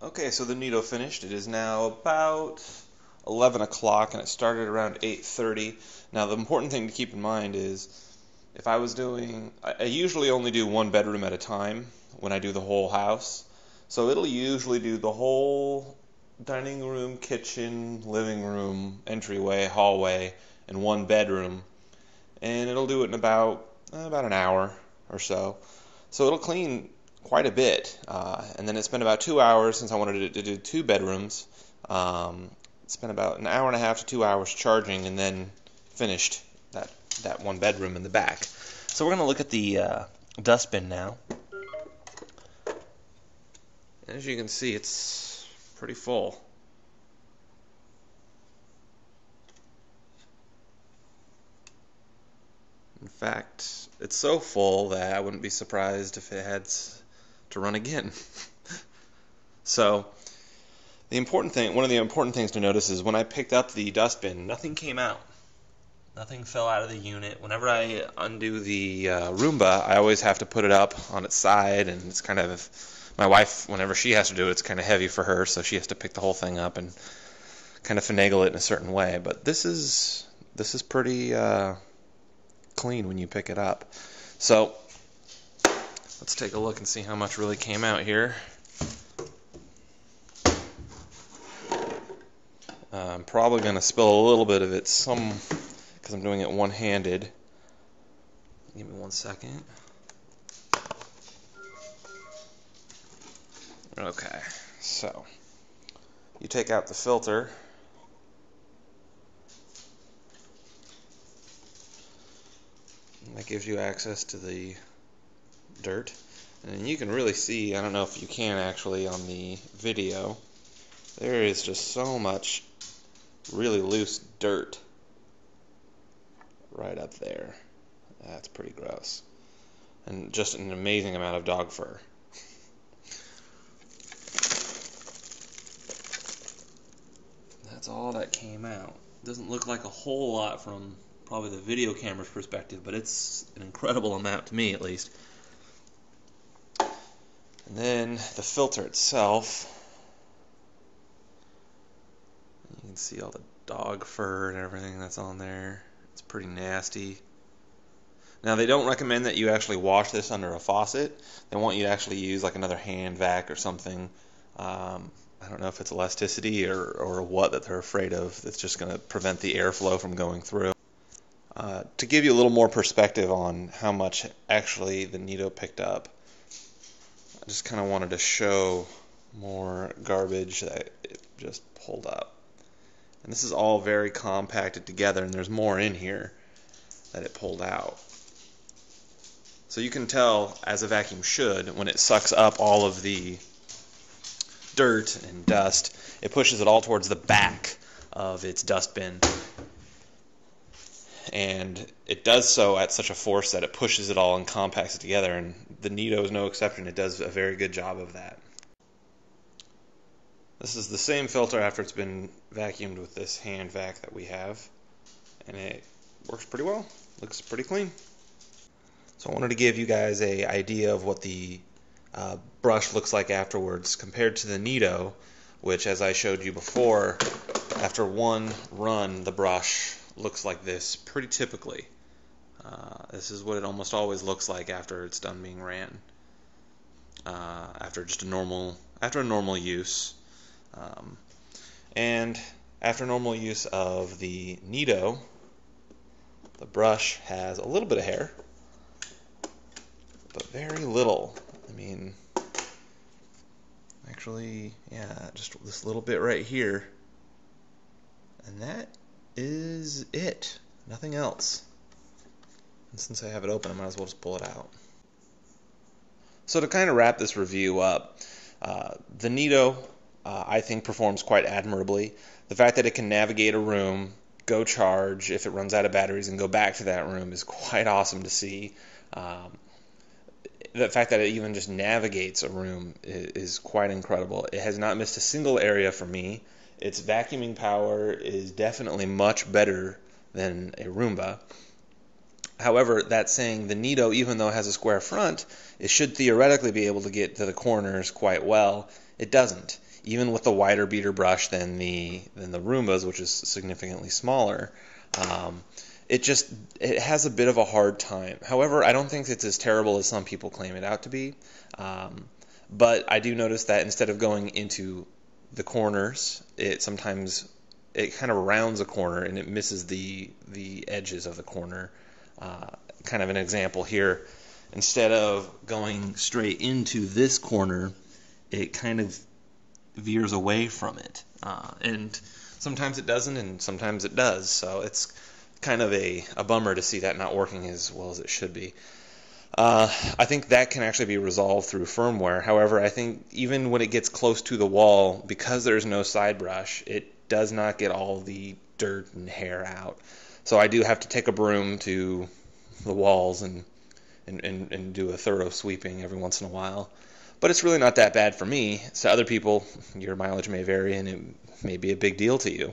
Okay, so the Neato finished. It is now about 11 o'clock and it started around 8:30. Now the important thing to keep in mind is if I was doing, I usually only do one bedroom at a time when I do the whole house. So it'll usually do the whole dining room, kitchen, living room, entryway, hallway, and one bedroom. And it'll do it in about an hour or so. So it'll clean quite a bit. And then it spent about 2 hours since I wanted it to do two bedrooms. It spent about an hour and a half to 2 hours charging, and then finished that one bedroom in the back. So we're going to look at the dustbin now. As you can see, it's pretty full. In fact, it's so full that I wouldn't be surprised if it had to run again. So, one of the important things to notice is when I picked up the dustbin, nothing came out. Nothing fell out of the unit. Whenever I undo the Roomba, I always have to put it up on its side, and it's kind of, my wife, whenever she has to do it, it's kind of heavy for her, so she has to pick the whole thing up and kind of finagle it in a certain way. But this is pretty clean when you pick it up. So let's take a look and see how much really came out here. I'm probably going to spill a little bit of it, because I'm doing it one-handed. Give me 1 second. Okay, so you take out the filter. And that gives you access to the dirt. And you can really see, I don't know if you can actually on the video, there is just so much really loose dirt right up there. That's pretty gross. And just an amazing amount of dog fur. That's all that came out. Doesn't look like a whole lot from probably the video camera's perspective, but it's an incredible amount to me at least. And then the filter itself, you can see all the dog fur and everything that's on there. It's pretty nasty. Now they don't recommend that you actually wash this under a faucet. They want you to actually use like another hand vac or something. I don't know if it's elasticity or what that they're afraid of that's just going to prevent the airflow from going through. To give you a little more perspective on how much actually the Neato picked up, I just kind of wanted to show more garbage that it just pulled up. And this is all very compacted together, and there's more in here that it pulled out. So you can tell, as a vacuum should, when it sucks up all of the dirt and dust, it pushes it all towards the back of its dustbin. And it does so at such a force that it pushes it all and compacts it together, and the Neato is no exception. It does a very good job of that. This is the same filter after it's been vacuumed with this hand vac that we have, and it works pretty well. Looks pretty clean. So I wanted to give you guys an idea of what the brush looks like afterwards compared to the Neato, which, as I showed you before, after one run the brush looks like this pretty typically. This is what it almost always looks like after it's done being ran, after a normal use. And after normal use of the Neato, the brush has a little bit of hair, but very little. I mean, actually, yeah, just this little bit right here, and that is it. Nothing else. And since I have it open, I might as well just pull it out. So to kind of wrap this review up, the Neato, I think, performs quite admirably. The fact that it can navigate a room, go charge if it runs out of batteries, and go back to that room is quite awesome to see. The fact that it even just navigates a room is quite incredible. It has not missed a single area for me. Its vacuuming power is definitely much better than a Roomba. However, that saying, the Neato, even though it has a square front, it should theoretically be able to get to the corners quite well. It doesn't. even with the wider beater brush than the Roombas, which is significantly smaller, it has a bit of a hard time. However, I don't think it's as terrible as some people claim it out to be. But I do notice that instead of going into the corners, sometimes it kind of rounds a corner and it misses the edges of the corner. Kind of an example here. Instead of going straight into this corner, it kind of veers away from it. And sometimes it doesn't, and sometimes it does. So it's kind of a bummer to see that not working as well as it should be. I think that can actually be resolved through firmware. However, I think even when it gets close to the wall, because there's no side brush, it does not get all the dirt and hair out. So I do have to take a broom to the walls and do a thorough sweeping every once in a while. But it's really not that bad for me. To other people, your mileage may vary and it may be a big deal to you.